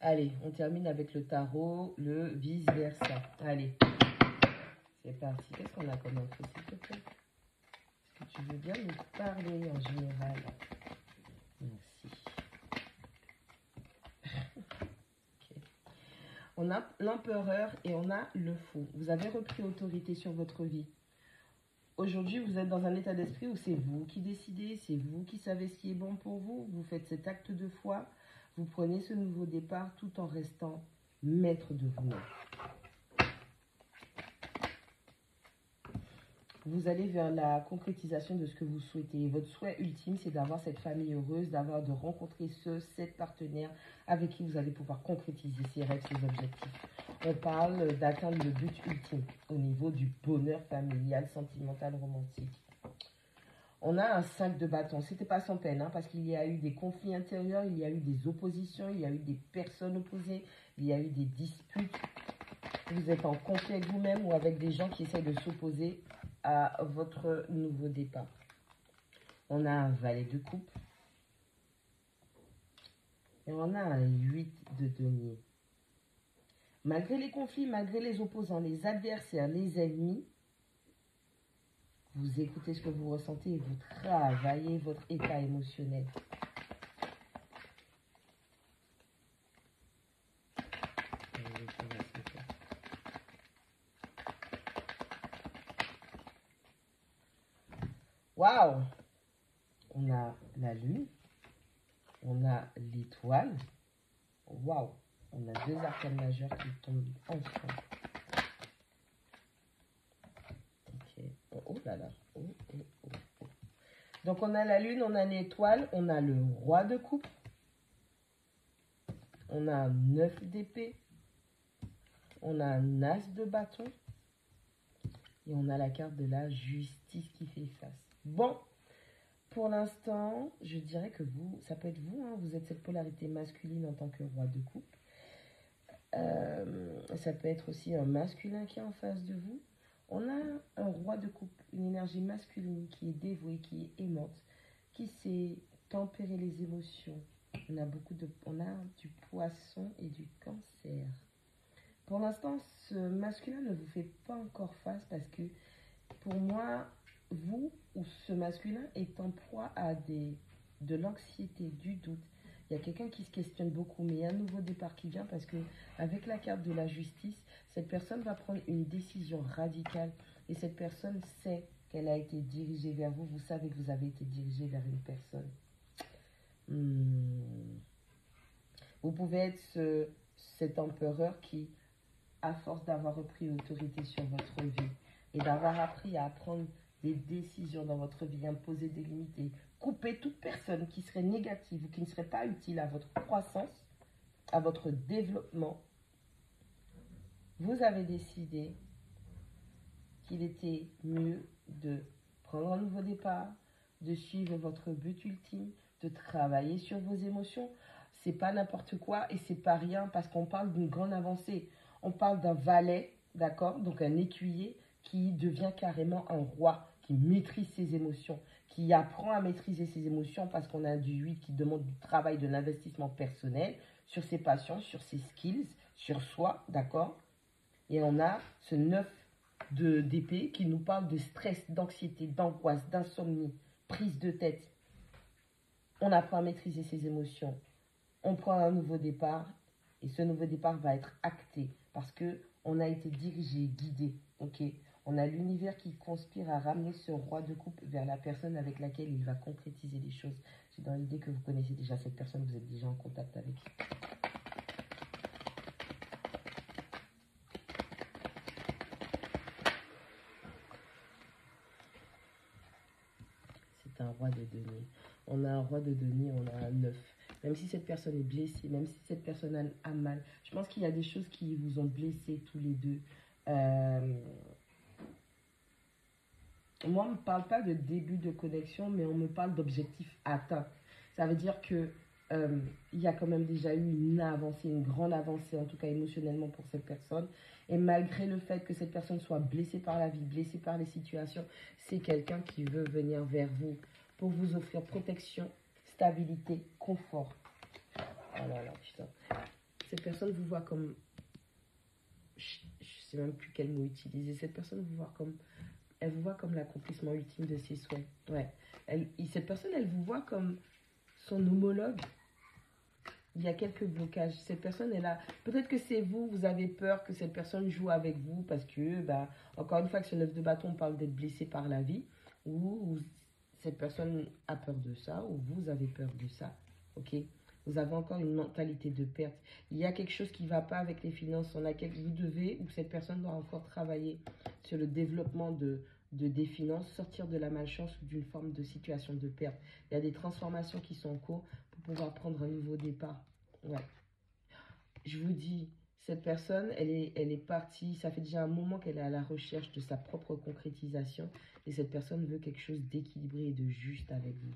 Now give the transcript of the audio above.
Allez, on termine avec le tarot, le vice-versa. Allez, c'est parti. Qu'est-ce qu'on a comme info, s'il te plaît? Est-ce que tu veux bien nous parler en général? Merci. Okay. On a l'empereur et on a le fou. Vous avez repris autorité sur votre vie. Aujourd'hui, vous êtes dans un état d'esprit où c'est vous qui décidez, c'est vous qui savez ce qui est bon pour vous. Vous faites cet acte de foi. Vous prenez ce nouveau départ tout en restant maître de vous-même. Vous allez vers la concrétisation de ce que vous souhaitez. Votre souhait ultime, c'est d'avoir cette famille heureuse, de rencontrer cette partenaire avec qui vous allez pouvoir concrétiser ses rêves, ses objectifs. On parle d'atteindre le but ultime au niveau du bonheur familial, sentimental, romantique. On a un 5 de bâton. C'était pas sans peine, hein, parce qu'il y a eu des conflits intérieurs, il y a eu des oppositions, il y a eu des personnes opposées, il y a eu des disputes. Vous êtes en conflit avec vous-même ou avec des gens qui essaient de s'opposer à votre nouveau départ. On a un valet de coupe. Et on a un 8 de denier. Malgré les conflits, malgré les opposants, les adversaires, les ennemis, vous écoutez ce que vous ressentez et vous travaillez votre état émotionnel. Waouh! On a la lune, on a l'étoile. Waouh! On a deux arcanes majeures qui tombent ensemble. Ok. Oh là là. Oh, oh, oh, oh. Donc on a la lune, on a l'étoile, on a le roi de coupe. On a un 9 d'épée. On a un as de bâton. Et on a la carte de la justice qui fait face. Bon, pour l'instant, je dirais que vous, ça peut être vous, hein, vous êtes cette polarité masculine en tant que roi de coupe. Ça peut être aussi un masculin qui est en face de vous. On a un roi de coupe, une énergie masculine qui est dévouée, qui est aimante, qui sait tempérer les émotions. On a du poisson et du cancer. Pour l'instant, ce masculin ne vous fait pas encore face parce que pour moi, vous ou ce masculin est en proie à de l'anxiété, du doute. Il y a quelqu'un qui se questionne beaucoup, mais il y a un nouveau départ qui vient parce que avec la carte de la justice, cette personne va prendre une décision radicale et cette personne sait qu'elle a été dirigée vers vous. Vous savez que vous avez été dirigé vers une personne. Vous pouvez être cet empereur qui, à force d'avoir repris autorité sur votre vie et d'avoir appris à prendre des décisions dans votre vie, imposer des limites et couper toute personne qui serait négative ou qui ne serait pas utile à votre croissance, à votre développement, vous avez décidé qu'il était mieux de prendre un nouveau départ, de suivre votre but ultime, de travailler sur vos émotions. C'est pas n'importe quoi et c'est pas rien parce qu'on parle d'une grande avancée. On parle d'un valet, d'accord, donc un écuyer qui devient carrément un roi, qui maîtrise ses émotions, qui apprend à maîtriser ses émotions parce qu'on a du 8 qui demande du travail, de l'investissement personnel sur ses passions, sur ses skills, sur soi, d'accord. Et on a ce 9 d'épée qui nous parle de stress, d'anxiété, d'angoisse, d'insomnie, prise de tête. On apprend à maîtriser ses émotions. On prend un nouveau départ et ce nouveau départ va être acté parce que on a été dirigé, guidé, ok. On a l'univers qui conspire à ramener ce roi de coupe vers la personne avec laquelle il va concrétiser les choses. C'est dans l'idée que vous connaissez déjà cette personne, vous êtes déjà en contact avec. C'est un roi de denier. On a un roi de denier, on a un 9. Même si cette personne est blessée, même si cette personne a mal, je pense qu'il y a des choses qui vous ont blessé tous les deux. Moi, on ne me parle pas de début de connexion, mais on me parle d'objectifs atteints. Ça veut dire que il y a quand même déjà eu une avancée, une grande avancée, en tout cas émotionnellement pour cette personne. Et malgré le fait que cette personne soit blessée par la vie, blessée par les situations, c'est quelqu'un qui veut venir vers vous pour vous offrir protection, stabilité, confort. Oh là là, putain. cette personne vous voit comme... Je ne sais même plus quel mot utiliser. Cette personne vous voit comme... Elle vous voit comme l'accomplissement ultime de ses souhaits. Ouais. Cette personne, elle vous voit comme son homologue. Il y a quelques blocages. Cette personne est là. Peut-être que c'est vous, vous avez peur que cette personne joue avec vous parce que, bah, encore une fois, que ce 9 de bâton, on parle d'être blessé par la vie. Ou cette personne a peur de ça, ou vous avez peur de ça. Ok? Vous avez encore une mentalité de perte. Il y a quelque chose qui ne va pas avec les finances sur laquelle vous devez, ou cette personne doit encore travailler sur le développement des finances, sortir de la malchance ou d'une forme de situation de perte. Il y a des transformations qui sont en cours pour pouvoir prendre un nouveau départ. Ouais. Je vous dis, cette personne, elle est partie, ça fait déjà un moment qu'elle est à la recherche de sa propre concrétisation et cette personne veut quelque chose d'équilibré et de juste avec vous.